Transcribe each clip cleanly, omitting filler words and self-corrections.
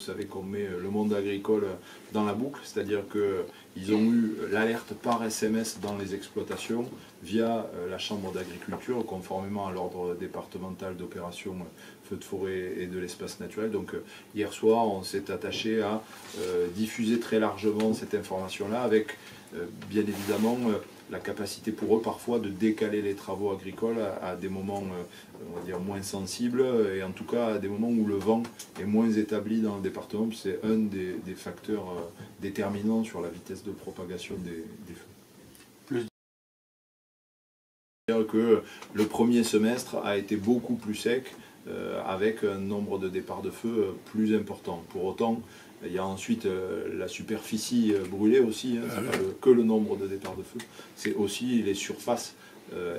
Vous savez qu'on met le monde agricole dans la boucle, c'est-à-dire qu'ils ont eu l'alerte par SMS dans les exploitations via la Chambre d'agriculture, conformément à l'ordre départemental d'opération feux de forêt et de l'espace naturel. Donc hier soir, on s'est attaché à diffuser très largement cette information-là, avec bien évidemment la capacité pour eux parfois de décaler les travaux agricoles à des moments on va dire moins sensibles, et en tout cas à des moments où le vent est moins établi dans le département, puis c'est un des facteurs déterminants sur la vitesse de propagation des feux. C'est-à-dire que le premier semestre a été beaucoup plus sec, avec un nombre de départs de feu plus important. Pour autant, il y a ensuite la superficie brûlée aussi, hein, c'est pas que le nombre de départs de feu, c'est aussi les surfaces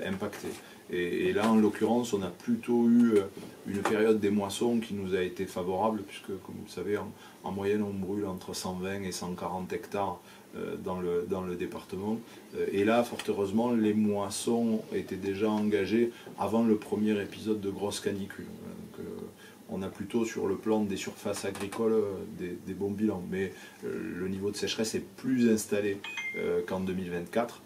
impactées. Et là, en l'occurrence, on a plutôt eu une période des moissons qui nous a été favorable, puisque, comme vous le savez, en moyenne, on brûle entre 120 et 140 hectares dans le département. Et là, fort heureusement, les moissons étaient déjà engagées avant le premier épisode de grosse canicule. Donc, on a plutôt, sur le plan des surfaces agricoles, des bons bilans. Mais le niveau de sécheresse est plus installé qu'en 2024.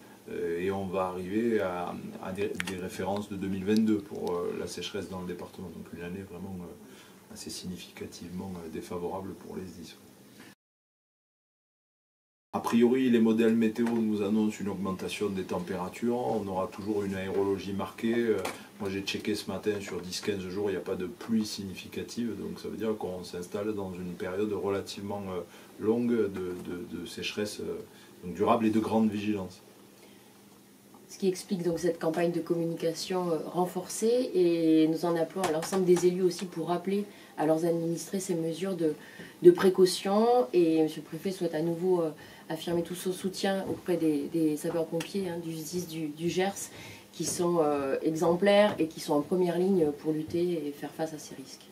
Et on va arriver à des références de 2022 pour la sécheresse dans le département. Donc une année vraiment assez significativement défavorable pour les SDIS. A priori, les modèles météo nous annoncent une augmentation des températures. On aura toujours une aérologie marquée. Moi, j'ai checké ce matin, sur 10-15 jours, il n'y a pas de pluie significative. Donc ça veut dire qu'on s'installe dans une période relativement longue de sécheresse donc durable et de grande vigilance. Ce qui explique donc cette campagne de communication renforcée, et nous en appelons à l'ensemble des élus aussi pour rappeler à leurs administrés ces mesures de précaution. Et M. le Préfet souhaite à nouveau affirmer tout son soutien auprès des sapeurs-pompiers du SDIS du Gers, qui sont exemplaires et qui sont en première ligne pour lutter et faire face à ces risques.